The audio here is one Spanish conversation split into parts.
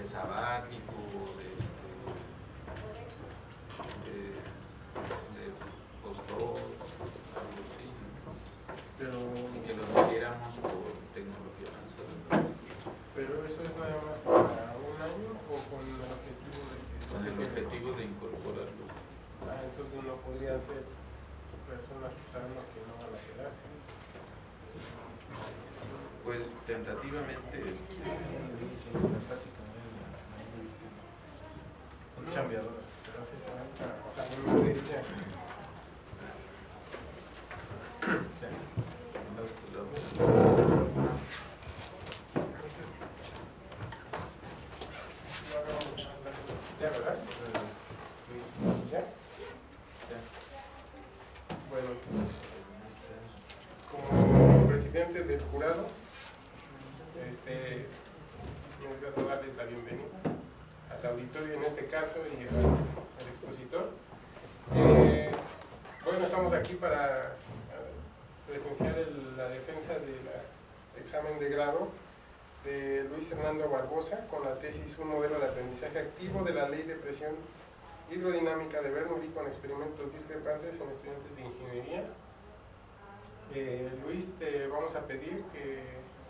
sabático, de postdoc, algo así, pero, y que lo metiéramos por tecnología avanzada. Pero eso es nada más para un año o con el objetivo de que... Con el objetivo de incorporarlo. Entonces no podrían ser personas que sabemos que no van a quedarse. Pues tentativamente son chambeadoras, pero hace falta, o sea, no de ella. Ya, ¿verdad? Luis, ¿ya? Bueno, como presidente del jurado, me quiero darles la bienvenida al auditorio en este caso y al expositor. Bueno, estamos aquí para presenciar la defensa del examen de grado de Luis Hernando Barbosa con la tesis Un modelo de aprendizaje activo de la ley de presión hidrodinámica de Bernoulli con experimentos discrepantes en estudiantes de ingeniería. Luis, te vamos a pedir que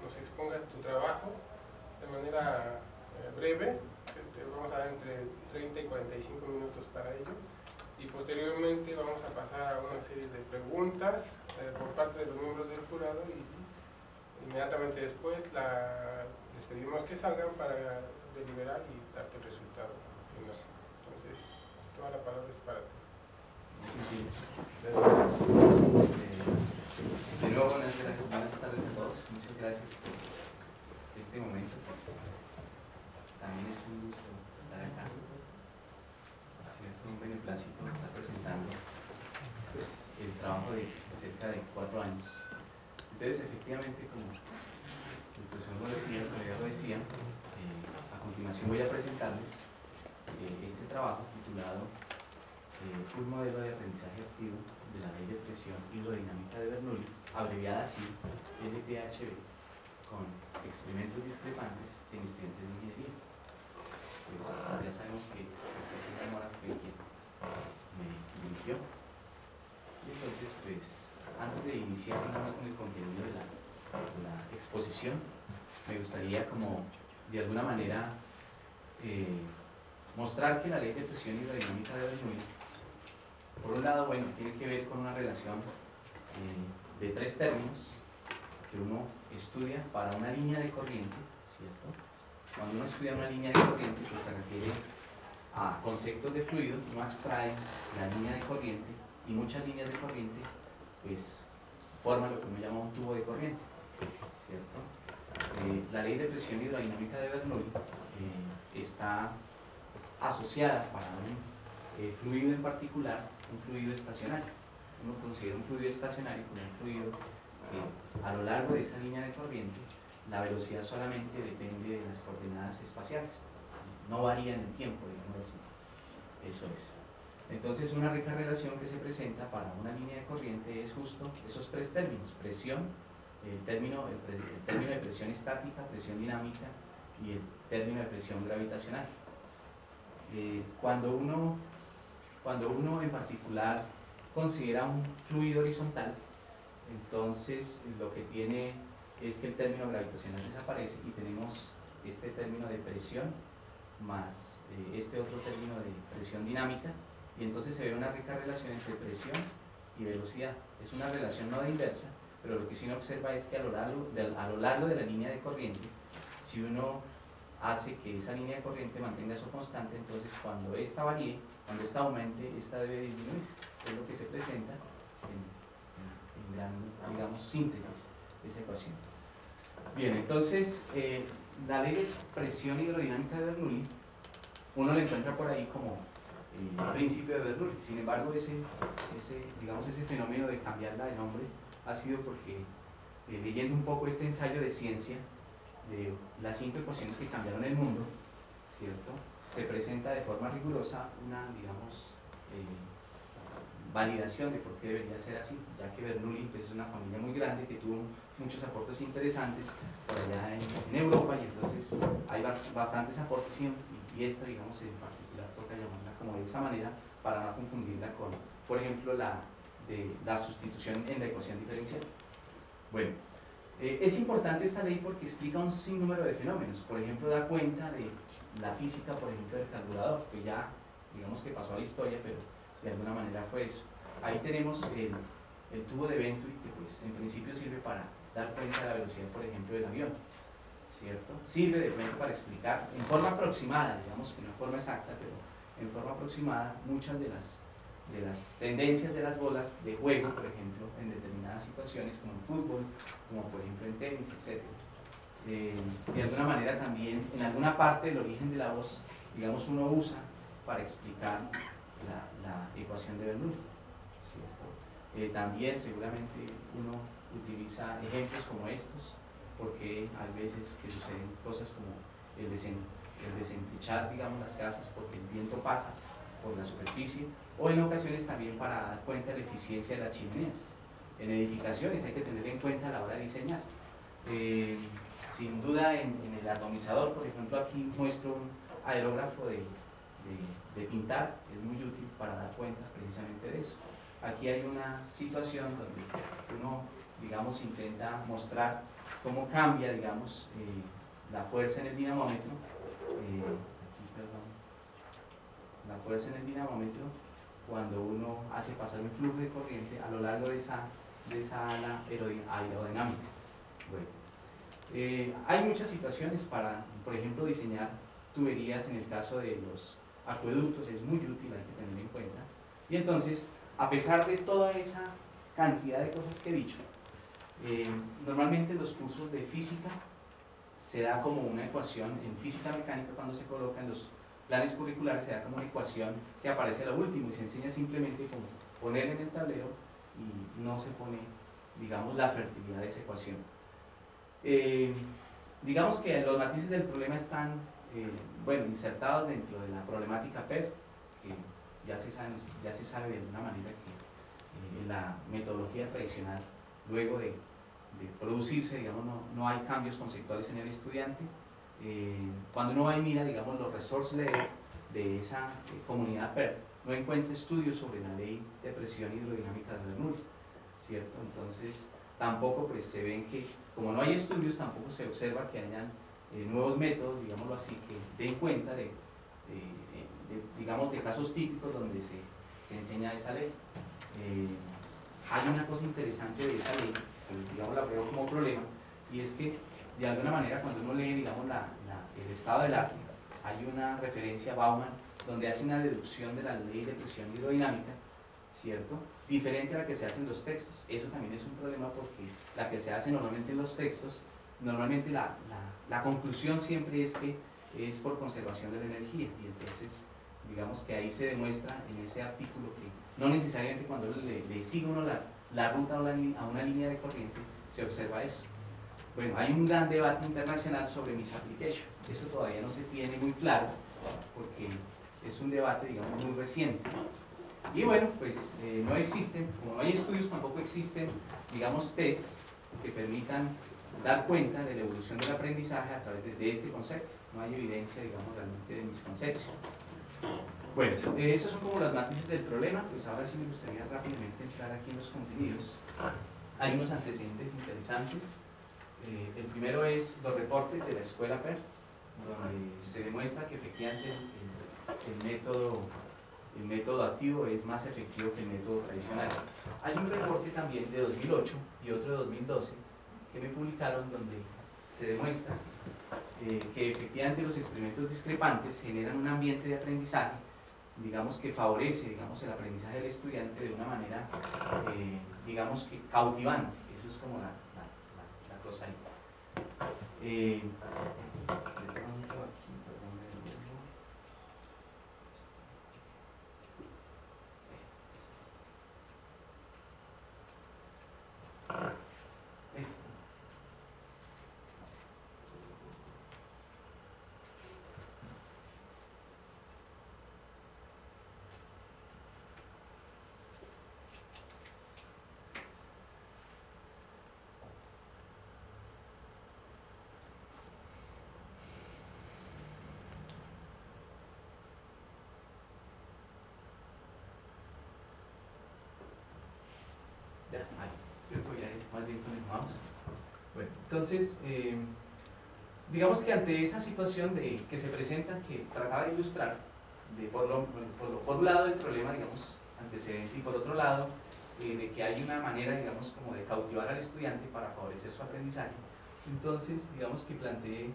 nos expongas tu trabajo de manera breve. Te vamos a dar entre 30 y 45 minutos para ello, y posteriormente vamos a pasar a una serie de preguntas por parte de los miembros del jurado, y inmediatamente después les pedimos que salgan para deliberar y darte el resultado final. Entonces, toda la palabra es para ti. De nuevo, buenas tardes a todos. Muchas gracias por este momento. Pues, también es un gusto estar acá. Ha sido un beneplácito estar presentando pues, el trabajo de cerca de 4 años. Entonces, efectivamente, como el profesor lo decía, el colega lo decía, a continuación voy a presentarles este trabajo titulado Un modelo de aprendizaje activo de la ley de presión hidrodinámica de Bernoulli, abreviada así LPHB, con experimentos discrepantes en estudiantes de ingeniería. Pues ya sabemos que el profesor Mora fue quien me dirigió. Y entonces, pues, antes de iniciar con el contenido de la exposición, me gustaría como de alguna manera mostrar que la ley de presión hidrodinámica de Bernoulli, por un lado, bueno, tiene que ver con una relación de 3 términos que uno estudia para una línea de corriente, ¿cierto? Cuando uno estudia una línea de corriente, pues se refiere a conceptos de fluido, uno extrae la línea de corriente, y muchas líneas de corriente pues forman lo que uno llama un tubo de corriente, ¿cierto? La ley de presión hidrodinámica de Bernoulli está asociada para un fluido en particular, un fluido estacionario. Uno considera un fluido estacionario como un fluido que a lo largo de esa línea de corriente la velocidad solamente depende de las coordenadas espaciales, no varía en el tiempo, digamos así. Eso es. Entonces, una rica relación que se presenta para una línea de corriente es justo esos 3 términos: presión, el término de presión estática, presión dinámica, y el término de presión gravitacional. Cuando uno en particular considera un fluido horizontal, entonces lo que tiene es que el término gravitacional desaparece y tenemos este término de presión más este otro término de presión dinámica, y entonces se ve una rica relación entre presión y velocidad. Es una relación no de inversa, pero lo que sí uno observa es que a lo largo de la línea de corriente, si uno hace que esa línea de corriente mantenga su constante, entonces cuando esta varíe, cuando esta aumente, esta debe disminuir. Es lo que se presenta en gran, digamos, síntesis de esa ecuación. Bien, entonces la ley de presión hidrodinámica de Bernoulli uno la encuentra por ahí como el principio de Bernoulli. Sin embargo, ese fenómeno de cambiarla de nombre ha sido porque leyendo un poco este ensayo de ciencia de las 5 ecuaciones que cambiaron el mundo, ¿cierto?, se presenta de forma rigurosa una, digamos, validación de por qué debería ser así, ya que Bernoulli pues, es una familia muy grande que tuvo muchos aportes interesantes por allá en Europa, y entonces hay bastantes aportes y esta, digamos, en particular toca llamarla como de esa manera para no confundirla con, por ejemplo, la sustitución en la ecuación diferencial. Bueno, es importante esta ley porque explica un sinnúmero de fenómenos. Por ejemplo, da cuenta de la física, por ejemplo, del carburador, que ya, digamos que pasó a la historia, pero de alguna manera fue eso. Ahí tenemos el tubo de Venturi, que pues en principio sirve para dar cuenta de la velocidad, por ejemplo, del avión, ¿cierto? Sirve de pronto para explicar en forma aproximada, digamos que no en forma exacta, pero en forma aproximada muchas de las tendencias de las bolas de juego, por ejemplo, en determinadas situaciones, como en fútbol, como por ejemplo en tenis, etc. De alguna manera también, en alguna parte del origen de la voz, digamos, uno usa para explicar la ecuación de Bernoulli, ¿cierto? También seguramente uno utiliza ejemplos como estos, porque hay veces que suceden cosas como el desentechar, digamos, las casas porque el viento pasa por la superficie, o en ocasiones también para dar cuenta de la eficiencia de las chimeneas. En edificaciones hay que tener en cuenta a la hora de diseñar. Sin duda en el atomizador, por ejemplo, aquí muestro un aerógrafo de pintar, es muy útil para dar cuenta precisamente de eso. Aquí hay una situación donde uno, digamos, intenta mostrar cómo cambia, digamos, la fuerza en el dinamómetro, la fuerza en el dinamómetro cuando uno hace pasar un flujo de corriente a lo largo de esa ala aerodinámica. Bueno, hay muchas situaciones para, por ejemplo, diseñar tuberías. En el caso de los acueductos es muy útil, hay que tener en cuenta. Y entonces, a pesar de toda esa cantidad de cosas que he dicho, normalmente en los cursos de física se da como una ecuación, en física mecánica cuando se coloca en los planes curriculares se da como una ecuación que aparece a lo último y se enseña simplemente como poner en el tablero y no se pone, digamos, la fertilidad de esa ecuación. Digamos que los matices del problema están, bueno, insertados dentro de la problemática PER, que ya se sabe de alguna manera que en la metodología tradicional, luego de producirse, digamos, no hay cambios conceptuales en el estudiante. Cuando uno va y mira, digamos, los resource layers de esa comunidad PER, no encuentra estudios sobre la ley de presión hidrodinámica de Bernoulli, ¿cierto? Entonces, tampoco pues se ven que, como no hay estudios, tampoco se observa que hayan nuevos métodos, digámoslo así, que den cuenta digamos, de casos típicos donde se enseña esa ley. Hay una cosa interesante de esa ley, que digamos la veo como problema, y es que de alguna manera cuando uno lee, digamos, el estado del arte, hay una referencia a Bauman donde hace una deducción de la ley de presión hidrodinámica, ¿cierto? Diferente a la que se hace en los textos. Eso también es un problema porque la que se hace normalmente en los textos, normalmente la conclusión siempre es que es por conservación de la energía, y entonces digamos que ahí se demuestra en ese artículo que no necesariamente cuando le sigue uno la ruta a una línea de corriente se observa eso. Bueno, hay un gran debate internacional sobre misapplication. Eso todavía no se tiene muy claro porque es un debate, digamos, muy reciente. Y bueno, pues no existen, como no hay estudios, tampoco existen, digamos, tests que permitan dar cuenta de la evolución del aprendizaje a través de este concepto. No hay evidencia, digamos, realmente de misconcepción. Bueno, esos son como los matices del problema. Pues ahora sí me gustaría rápidamente entrar aquí en los contenidos. Hay unos antecedentes interesantes. El primero es los reportes de la escuela PER, donde se demuestra que efectivamente el método activo es más efectivo que el método tradicional. Hay un reporte también de 2008 y otro de 2012 que me publicaron donde se demuestra que efectivamente los experimentos discrepantes generan un ambiente de aprendizaje, digamos, que favorece, digamos, el aprendizaje del estudiante de una manera, digamos, que cautivante. Eso es como la cosa ahí. De pronto aquí, perdón, más bien con el mouse. Bueno, entonces, digamos que ante esa situación que se presenta, que trataba de ilustrar, por un lado el problema, digamos, antecedente, y por otro lado, de que hay una manera, digamos, como de cautivar al estudiante para favorecer su aprendizaje. Entonces, digamos que planteé,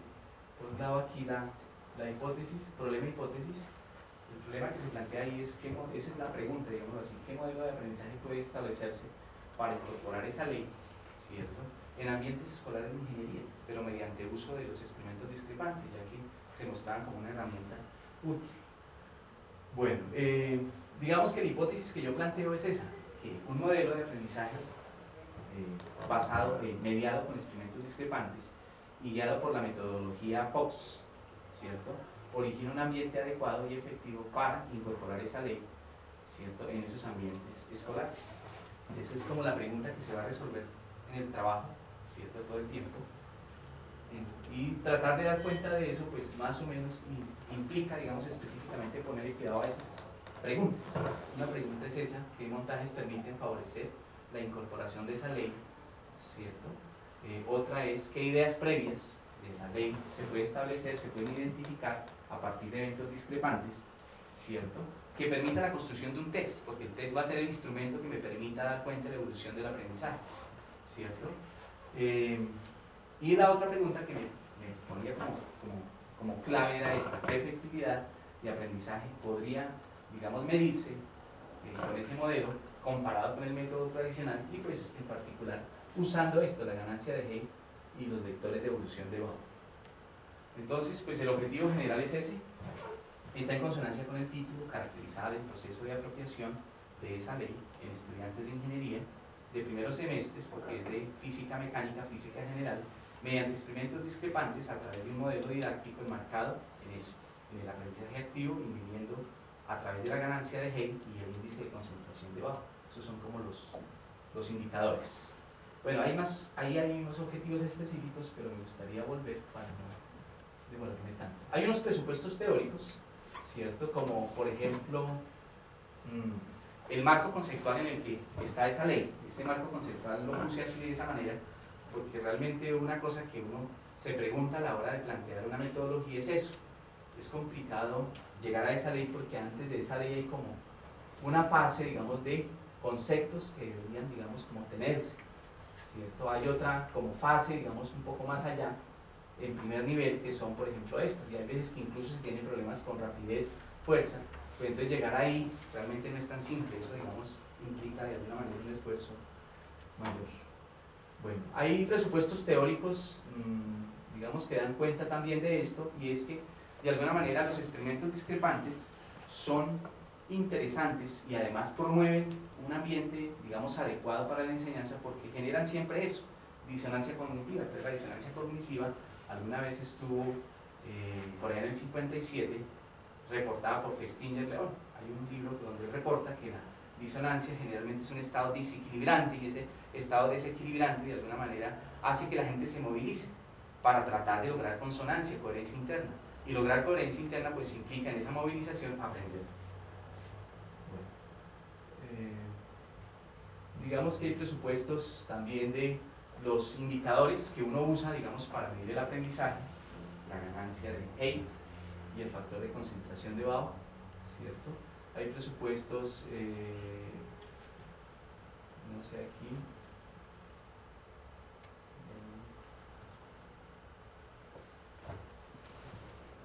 por un lado aquí la hipótesis, problema-hipótesis. El problema que se plantea ahí es, esa es la pregunta, digamos así, ¿qué modelo de aprendizaje puede establecerse para incorporar esa ley, ¿cierto?, en ambientes escolares de ingeniería, pero mediante uso de los experimentos discrepantes, ya que se mostraban como una herramienta útil. Bueno, digamos que la hipótesis que yo planteo es esa, que un modelo de aprendizaje mediado con experimentos discrepantes y guiado por la metodología POX, ¿cierto?, origina un ambiente adecuado y efectivo para incorporar esa ley, ¿cierto?, en esos ambientes escolares. Esa es como la pregunta que se va a resolver en el trabajo, ¿cierto?, todo el tiempo. Y tratar de dar cuenta de eso, pues más o menos implica, digamos, específicamente ponerle cuidado a esas preguntas. Una pregunta es esa: ¿qué montajes permiten favorecer la incorporación de esa ley, ¿cierto? Otra es: ¿qué ideas previas de la ley se puede establecer, se pueden identificar a partir de eventos discrepantes, ¿cierto?, que permita la construcción de un test, porque el test va a ser el instrumento que me permita dar cuenta de la evolución del aprendizaje, ¿cierto? Y la otra pregunta que me ponía como clave era esta: ¿qué efectividad de aprendizaje podría, digamos, medirse con ese modelo comparado con el método tradicional, y pues en particular usando esto, la ganancia de Hay y los vectores de evolución de Bauer? Entonces, pues el objetivo general es ese. Está en consonancia con el título: caracterizar el proceso de apropiación de esa ley en estudiantes de ingeniería de primeros semestres, porque es de física mecánica, física general, mediante experimentos discrepantes a través de un modelo didáctico enmarcado en eso, en el aprendizaje activo, midiendo a través de la ganancia de Hay y el índice de concentración de Bauer. Esos son como los indicadores. Bueno, ahí hay unos objetivos específicos, pero me gustaría volver para no demorarme tanto. Hay unos presupuestos teóricos, ¿cierto?, como por ejemplo el marco conceptual en el que está esa ley. Ese marco conceptual lo puse así, de esa manera, porque realmente una cosa que uno se pregunta a la hora de plantear una metodología es eso: es complicado llegar a esa ley, porque antes de esa ley hay como una fase, digamos, de conceptos que deberían, digamos, como tenerse, ¿cierto? Hay otra como fase, digamos, un poco más allá, en primer nivel, que son, por ejemplo, estos, y hay veces que incluso se tienen problemas con rapidez, fuerza, pues entonces llegar ahí realmente no es tan simple. Eso, digamos, implica de alguna manera un esfuerzo mayor. Bueno, hay presupuestos teóricos, digamos, que dan cuenta también de esto, y es que de alguna manera los experimentos discrepantes son interesantes y además promueven un ambiente, digamos, adecuado para la enseñanza, porque generan siempre eso, disonancia cognitiva. Entonces la disonancia cognitiva alguna vez estuvo por ahí en el 57, reportada por Festinger León. Hay un libro donde reporta que la disonancia generalmente es un estado desequilibrante, y ese estado desequilibrante de alguna manera hace que la gente se movilice para tratar de lograr consonancia, coherencia interna, y lograr coherencia interna pues implica en esa movilización aprender. Bueno, digamos que hay presupuestos también de los indicadores que uno usa, digamos, para medir el aprendizaje: la ganancia de Hay y el factor de concentración de Bauer, ¿cierto? Hay presupuestos, no sé, aquí,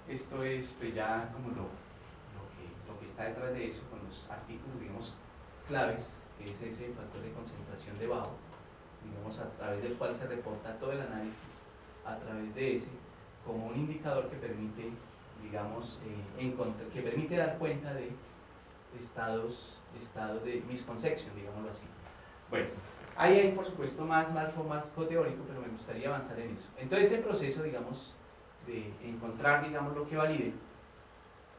esto es pues ya como lo que está detrás de eso, con los artículos, digamos, claves, que es ese factor de concentración de Bauer, digamos, a través del cual se reporta todo el análisis, a través de ese, como un indicador que permite, digamos, que permite dar cuenta de estados de misconception, digámoslo así. Bueno, ahí hay por supuesto más marco teórico, pero me gustaría avanzar en eso. Entonces el proceso, digamos, de encontrar, digamos, lo que valide,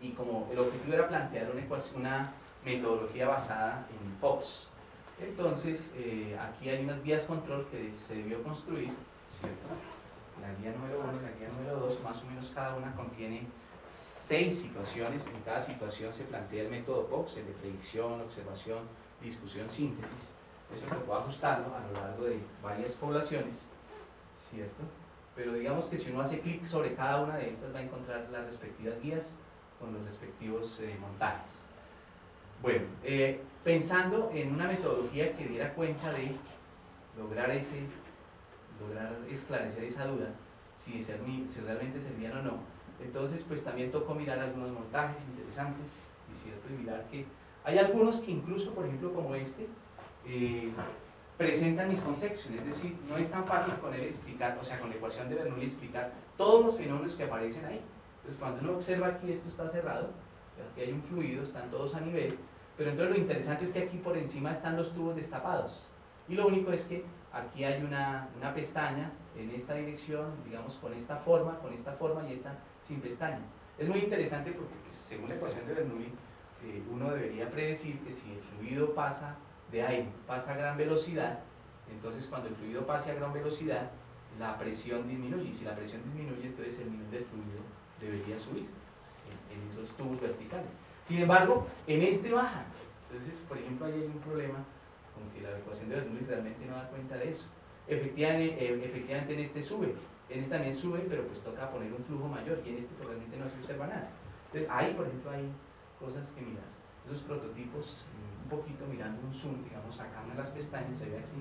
y como el objetivo era plantear una metodología basada en POX. Entonces, aquí hay unas guías control que se debió construir, ¿cierto? La guía número 1 y la guía número 2, más o menos cada una contiene 6 situaciones. En cada situación se plantea el método POX, el de predicción, observación, discusión, síntesis. Eso tocó ajustarlo a lo largo de varias poblaciones, ¿cierto? Pero digamos que si uno hace clic sobre cada una de estas va a encontrar las respectivas guías con los respectivos montajes. Bueno, pensando en una metodología que diera cuenta de lograr esclarecer esa duda, si realmente servían o no, entonces pues también tocó mirar algunos montajes interesantes, y cierto, y mirar que hay algunos que incluso, por ejemplo, como este, presentan misconception, es decir, no es tan fácil con él explicar, o sea, con la ecuación de Bernoulli explicar todos los fenómenos que aparecen ahí. Entonces, cuando uno observa aquí, esto está cerrado, aquí hay un fluido, están todos a nivel, pero entonces lo interesante es que aquí por encima están los tubos destapados, y lo único es que aquí hay una pestaña en esta dirección, digamos, con esta forma y esta sin pestaña. Es muy interesante porque, pues, según la ecuación de Bernoulli, uno debería predecir que si el fluido pasa de aire, pasa a gran velocidad, entonces cuando el fluido pase a gran velocidad, la presión disminuye, y si la presión disminuye, entonces el nivel del fluido debería subir en esos tubos verticales. Sin embargo, en este baja. Entonces, por ejemplo, ahí hay un problema con que la ecuación de Bernoulli realmente no da cuenta de eso. Efectivamente en este sube, en este también sube, pero pues toca poner un flujo mayor, y en este pues, realmente no se observa nada. Entonces, ahí, por ejemplo, hay cosas que mirar. Esos prototipos, un poquito mirando un zoom, digamos, acá en las pestañas, se ve así,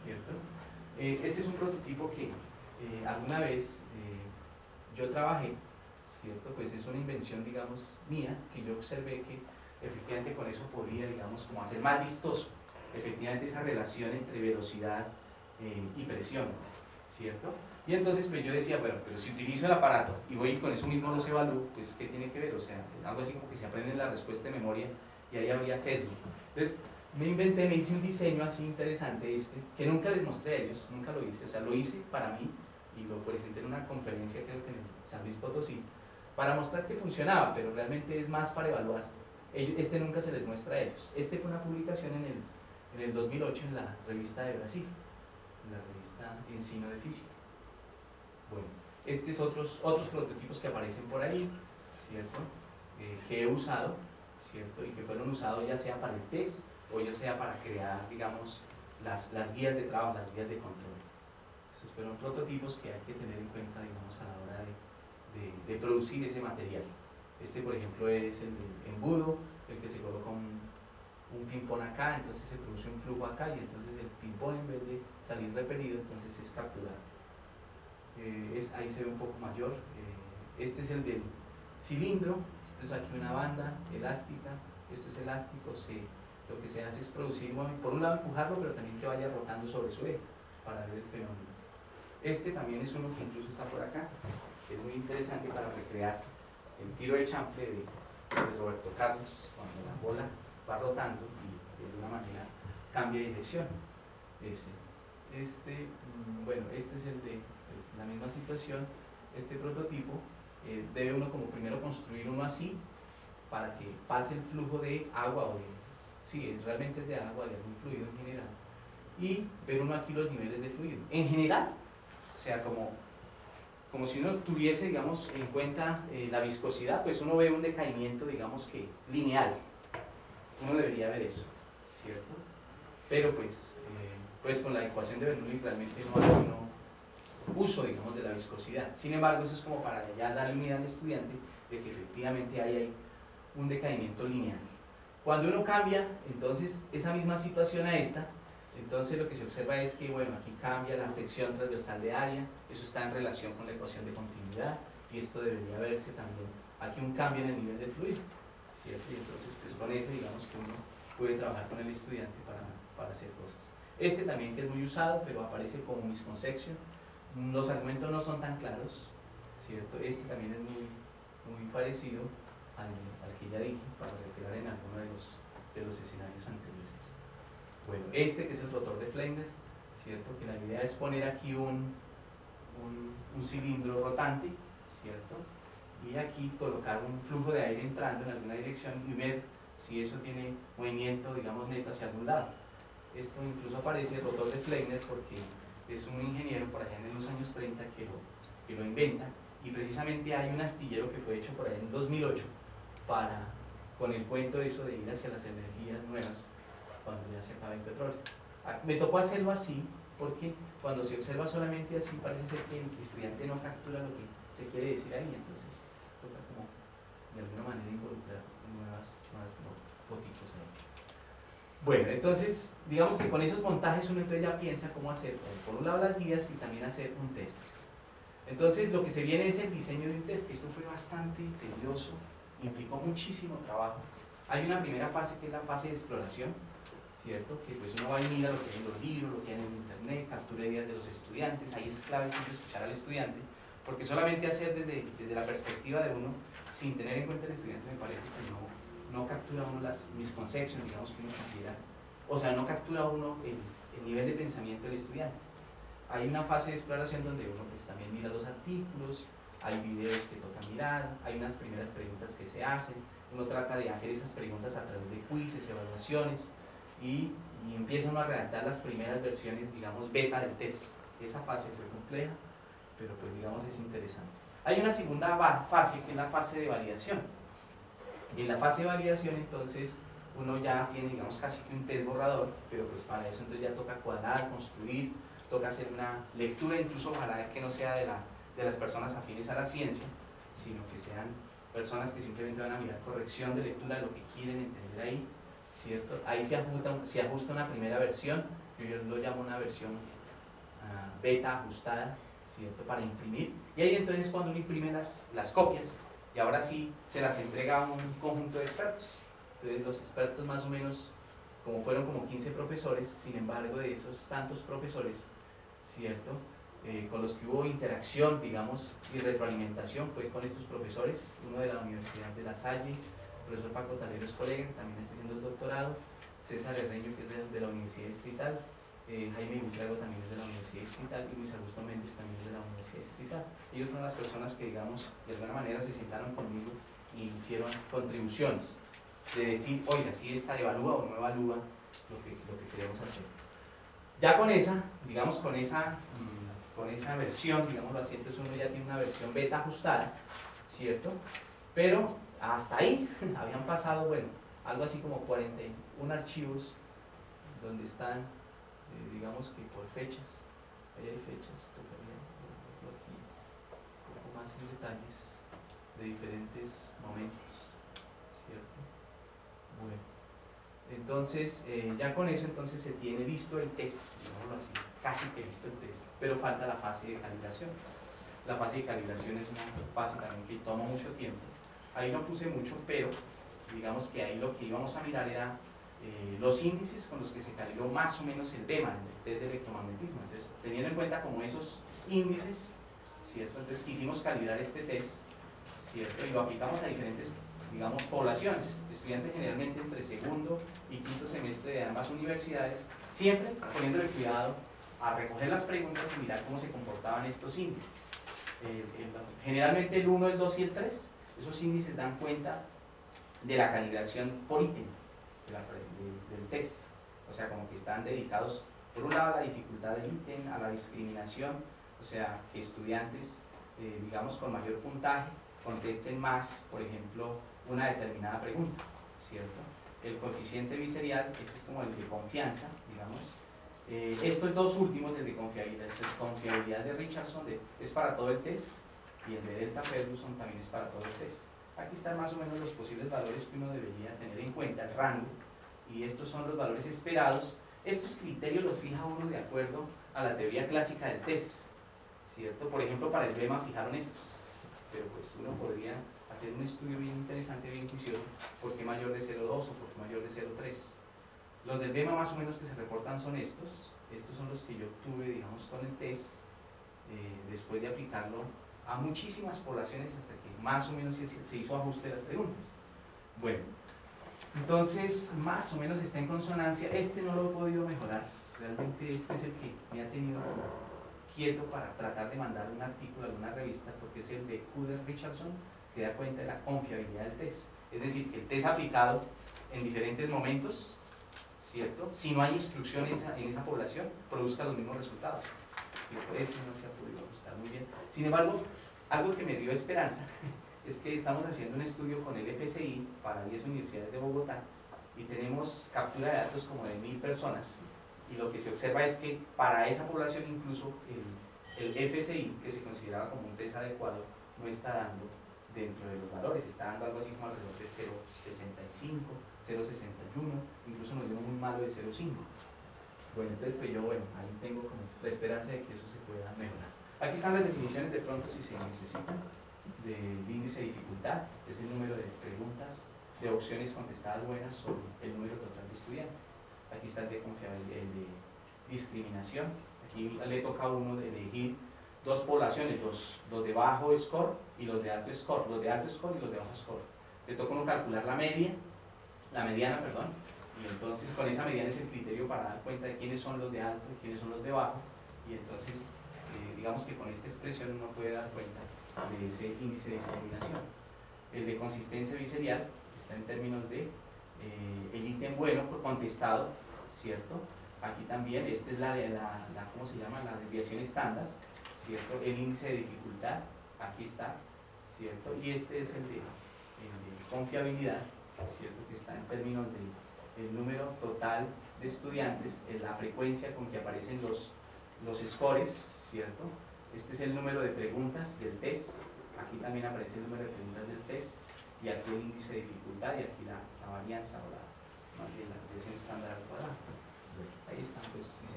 ¿cierto? Este es un prototipo que alguna vez yo trabajé, ¿cierto? Pues es una invención, digamos, mía, que yo observé que efectivamente con eso podía, digamos, como hacer más vistoso, efectivamente esa relación entre velocidad y presión, ¿cierto? Y entonces pues yo decía, bueno, pero si utilizo el aparato y voy y con eso mismo los evalúo, pues ¿qué tiene que ver? O sea, algo así como que se aprende la respuesta de memoria y ahí habría sesgo. Entonces me hice un diseño así interesante que nunca les mostré a ellos, nunca lo hice, o sea, lo hice para mí y lo presenté en una conferencia, creo que en San Luis Potosí, para mostrar que funcionaba, pero realmente es más para evaluar. Este nunca se les muestra a ellos. Este fue una publicación en el 2008 en la revista de Brasil, en la revista Ensino de Física. Bueno, estos otros prototipos que aparecen por ahí, ¿cierto? Que he usado, ¿cierto? Y que fueron usados ya sea para el test o ya sea para crear, digamos, las guías de trabajo, las guías de control. Esos fueron prototipos que hay que tener en cuenta, digamos, a la hora de producir ese material. Este, por ejemplo, es el embudo, el que se coloca un ping-pong acá, entonces se produce un flujo acá y entonces el ping-pong, en vez de salir repelido, entonces es capturado. Ahí se ve un poco mayor. Este es el del cilindro, esto es aquí una banda elástica, esto es elástico, lo que se hace es producir, por un lado empujarlo, pero también que vaya rotando sobre su eje para ver el fenómeno. Este también es uno que incluso está por acá, que es muy interesante para recrear el tiro de chanfle de Roberto Carlos, cuando la bola va rotando y de alguna manera cambia de dirección. Bueno, este es el de la misma situación. Este prototipo debe uno como primero construir uno así para que pase el flujo de agua realmente es de agua, de algún fluido en general, y ver uno aquí los niveles de fluido en general, o sea, como si uno tuviese, digamos, en cuenta la viscosidad, pues uno ve un decaimiento, digamos que lineal. Uno debería ver eso, ¿cierto? Pero pues con la ecuación de Bernoulli realmente no hace uno uso, digamos, de la viscosidad. Sin embargo, eso es como para ya darle una idea al estudiante de que efectivamente hay un decaimiento lineal. Cuando uno cambia, entonces, esa misma situación a esta, entonces lo que se observa es que, bueno, aquí cambia la sección transversal de área, eso está en relación con la ecuación de continuidad, y esto debería verse también, aquí un cambio en el nivel del fluido, ¿cierto? Y entonces, pues con ese, digamos que uno puede trabajar con el estudiante para hacer cosas. Este también que es muy usado, pero aparece como misconception, los argumentos no son tan claros, ¿cierto? Este también es muy parecido al que ya dije, para recrear en alguno de los escenarios anteriores. Bueno, este que es el rotor de Fleinders, ¿cierto? Que la idea es poner aquí un cilindro rotante, ¿cierto? Y aquí colocar un flujo de aire entrando en alguna dirección y ver si eso tiene movimiento, digamos, neto hacia algún lado. Esto incluso aparece el rotor de Fleinders porque es un ingeniero por allá en los años 30 que lo inventa, y precisamente hay un astillero que fue hecho por allá en 2008 con el cuento de eso de ir hacia las energías nuevas, cuando ya se acaba el petróleo. Me tocó hacerlo así, porque cuando se observa solamente así, parece ser que el estudiante no captura lo que se quiere decir ahí, entonces toca como de alguna manera involucrar nuevas fotitos ahí. Bueno, entonces, digamos que con esos montajes uno entonces ya piensa cómo hacer, por un lado las guías y también hacer un test. Entonces, lo que se viene es el diseño de un test, que esto fue bastante tedioso, implicó muchísimo trabajo. Hay una primera fase que es la fase de exploración, ¿cierto? Que pues uno va y mira lo que hay en los libros, lo que hay en internet, captura ideas de los estudiantes. Ahí es clave siempre escuchar al estudiante, porque solamente hacer desde la perspectiva de uno, sin tener en cuenta el estudiante, me parece que no captura uno las misconceptions, digamos, que uno quisiera, o sea, no captura uno el nivel de pensamiento del estudiante. Hay una fase de exploración donde uno pues también mira los artículos, hay videos que toca mirar, hay unas primeras preguntas que se hacen, uno trata de hacer esas preguntas a través de quizzes, evaluaciones, y empieza uno a redactar las primeras versiones, digamos, beta del test. Esa fase fue compleja, pero pues digamos es interesante. Hay una segunda fase, que es la fase de validación. Y en la fase de validación entonces uno ya tiene, digamos, casi que un test borrador, pero pues para eso entonces ya toca cuadrar, construir, toca hacer una lectura, incluso ojalá que no sea de las personas afines a la ciencia, sino que sean personas que simplemente van a mirar corrección de lectura de lo que quieren entender ahí, ¿cierto? Ahí se ajusta una primera versión, yo lo llamo una versión beta ajustada, ¿cierto? Para imprimir, y ahí entonces cuando uno imprime las copias, y ahora sí se las entrega a un conjunto de expertos. Entonces los expertos más o menos, como fueron como 15 profesores, sin embargo de esos tantos profesores, ¿cierto? Con los que hubo interacción, digamos, y retroalimentación fue con estos profesores, uno de la Universidad de La Salle, el profesor Paco Talero es colega, que también está haciendo el doctorado, César Herreño, que es de la Universidad Distrital, Jaime Buitrago también es de la Universidad Distrital, y Luis Augusto Méndez también es de la Universidad Distrital. Ellos fueron las personas que, digamos, de alguna manera se sentaron conmigo y hicieron contribuciones de decir, oiga, si esta evalúa o no evalúa lo que queremos hacer. Ya con esa, digamos, con esa versión, digámoslo así, entonces uno ya tiene una versión beta ajustada, ¿cierto? Pero hasta ahí habían pasado, bueno, algo así como 41 archivos donde están, digamos que por fechas, ahí hay fechas, tocaría verlo aquí un poco más en detalles de diferentes momentos, ¿cierto? Bueno, entonces ya con eso entonces se tiene listo el test, digámoslo así, casi que listo el test, pero falta la fase de calibración. La fase de calibración es una fase también que toma mucho tiempo. Ahí no puse mucho, pero digamos que ahí lo que íbamos a mirar era los índices con los que se calibró más o menos el tema del test de electromagnetismo. Entonces, teniendo en cuenta como esos índices, ¿cierto? Entonces quisimos calibrar este test, ¿cierto? Y lo aplicamos a diferentes, digamos, poblaciones, estudiantes generalmente entre segundo y quinto semestre de ambas universidades, siempre poniéndole cuidado a recoger las preguntas y mirar cómo se comportaban estos índices. Generalmente el 1, el 2 y el 3, esos índices dan cuenta de la calibración por ítem del test, o sea, como que están dedicados por un lado a la dificultad del ítem, a la discriminación, o sea, que estudiantes, digamos, con mayor puntaje contesten más, por ejemplo, una determinada pregunta, ¿cierto? El coeficiente biserial, este es como el de confianza, digamos. Estos dos últimos, el de confiabilidad de Richardson, es para todo el test, y el de Delta Ferguson también es para todo el test. Aquí están más o menos los posibles valores que uno debería tener en cuenta, el rango, y estos son los valores esperados. Estos criterios los fija uno de acuerdo a la teoría clásica del test, ¿cierto? Por ejemplo, para el BEMA fijaron estos, pero pues uno podría hacer un estudio bien interesante, bien juicioso, por qué mayor de 0,2 o por qué mayor de 0,3. Los del BEMA más o menos que se reportan son estos son los que yo obtuve, digamos, con el test, después de aplicarlo a muchísimas poblaciones hasta que más o menos se hizo ajuste de las preguntas. Bueno, entonces más o menos está en consonancia. Este no lo he podido mejorar, realmente este es el que me ha tenido quieto para tratar de mandar un artículo a alguna revista, porque es el de Kuder-Richardson, que da cuenta de la confiabilidad del test, es decir, que el test aplicado en diferentes momentos, ¿cierto? Si no hay instrucciones en esa población, produzca los mismos resultados, ¿cierto? Ese no se ha podido ajustar muy bien. Sin embargo, algo que me dio esperanza es que estamos haciendo un estudio con el FSI para 10 universidades de Bogotá, y tenemos captura de datos como de 1000 personas, y lo que se observa es que para esa población incluso el FSI, que se consideraba como un test adecuado, no está dando dentro de los valores, está dando algo así como alrededor de 0,65, 0,61, incluso nos dio muy malo de 0,5. Bueno, entonces pues yo, ahí tengo como la esperanza de que eso se pueda mejorar. Aquí están las definiciones de pronto si se necesitan del índice de dificultad, es el número de preguntas, de opciones contestadas buenas sobre el número total de estudiantes. Aquí está el de confiabilidad, el de discriminación. Aquí le toca a uno de elegir dos poblaciones, los de bajo score y los de alto score, los de alto score y los de bajo score. Le toca a uno calcular la mediana, perdón, y entonces con esa mediana es el criterio para dar cuenta de quiénes son los de alto y quiénes son los de bajo, y entonces digamos que con esta expresión uno puede dar cuenta de ese índice de discriminación. El de consistencia biserial está en términos de el ítem bueno contestado, ¿cierto? Aquí también, esta es ¿cómo se llama? La desviación estándar, ¿cierto? El índice de dificultad, aquí está, ¿cierto? Y este es el de confiabilidad, ¿cierto? Que está en términos del número total de estudiantes, la frecuencia con que aparecen los scores, ¿cierto? Este es el número de preguntas del test, aquí también aparece el número de preguntas del test, y aquí el índice de dificultad, y aquí la varianza o la desviación estándar al cuadrado. Ahí están, pues, si se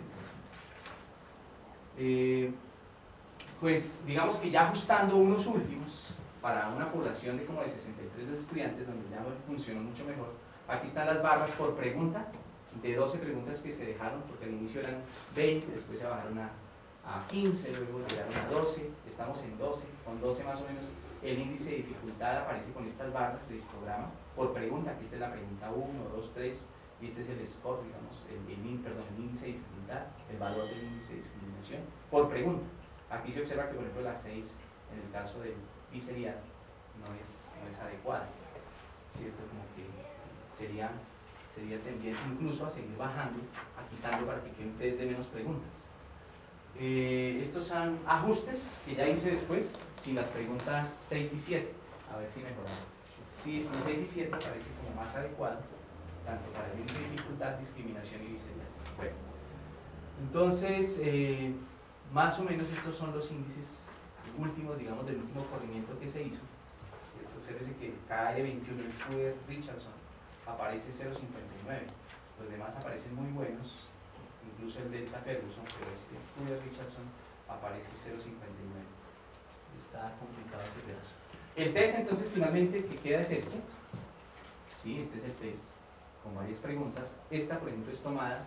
necesita. Pues digamos que ya ajustando unos últimos para una población de como de 63 de estudiantes, donde ya funcionó mucho mejor. Aquí están las barras por pregunta, de 12 preguntas que se dejaron, porque al inicio eran 20, después se bajaron a 15, luego llegaron a 12, estamos en 12, con 12 más o menos el índice de dificultad aparece con estas barras de histograma por pregunta. Aquí está la pregunta 1, 2, 3, y este es el score, digamos, el índice de dificultad, el valor del índice de discriminación por pregunta. Aquí se observa que, por ejemplo, la 6, en el caso del biserial, no es adecuada, ¿cierto? Como que sería tendencia incluso a seguir bajando, a quitarlo para que quede un test de menos preguntas. Estos son ajustes que ya hice después, sin las preguntas 6 y 7, a ver si mejoraron. Si 6 y 7 parece como más adecuado, tanto para el índice de dificultad, discriminación y biserial. Bueno, entonces, más o menos estos son los índices últimos, digamos, del último corrimiento que se hizo. Observen que cada E21, el Fuller-Richardson, aparece 0,59. Los demás aparecen muy buenos, incluso el Delta Ferguson, pero este Fuller-Richardson aparece 0,59. Está complicado ese pedazo. El test, entonces, finalmente, que queda es este. Sí, este es el test con varias preguntas. Esta, por ejemplo, es tomada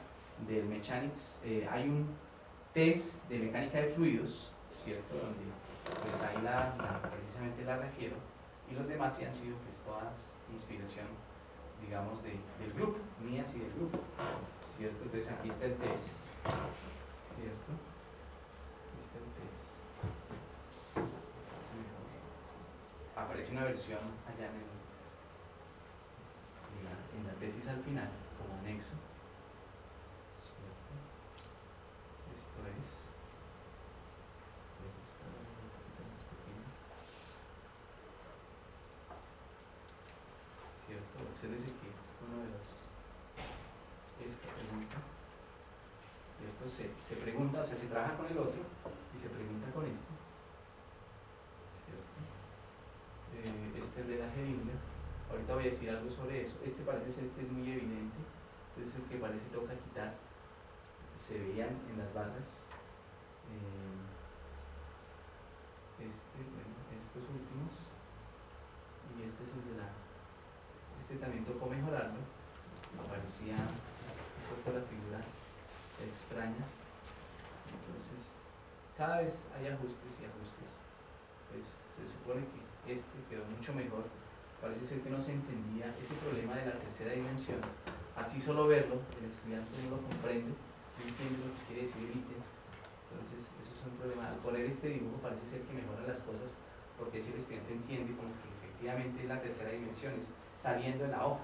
del Mechanics. Hay un test de mecánica de fluidos, ¿cierto? Donde pues ahí precisamente la refiero, y los demás sí han sido pues todas inspiración, digamos, del grupo, mías y del grupo, ¿cierto? Entonces aquí está el test, ¿cierto? Aquí está el test. Aparece una versión allá en la tesis al final, como anexo. Esto es. ¿Cierto? Obsérvese que uno de esta pregunta, ¿cierto? Se pregunta, o sea, se trabaja con el otro y se pregunta con este, ¿cierto? Este es de la Geringer. Ahorita voy a decir algo sobre eso. Este parece ser que es muy evidente, entonces el que parece toca quitar. Se veían en las barras estos últimos, y este es el de este también tocó mejorarlo, aparecía un poco la figura extraña. Entonces cada vez hay ajustes y ajustes. Pues se supone que este quedó mucho mejor. Parece ser que no se entendía ese problema de la tercera dimensión, así solo verlo el estudiante no lo comprende, no entiende lo que quiere decir el ítem. Entonces eso es un problema. Al poner este dibujo parece ser que mejoran las cosas, porque si el estudiante entiende como que efectivamente la tercera dimensión es saliendo de la hoja,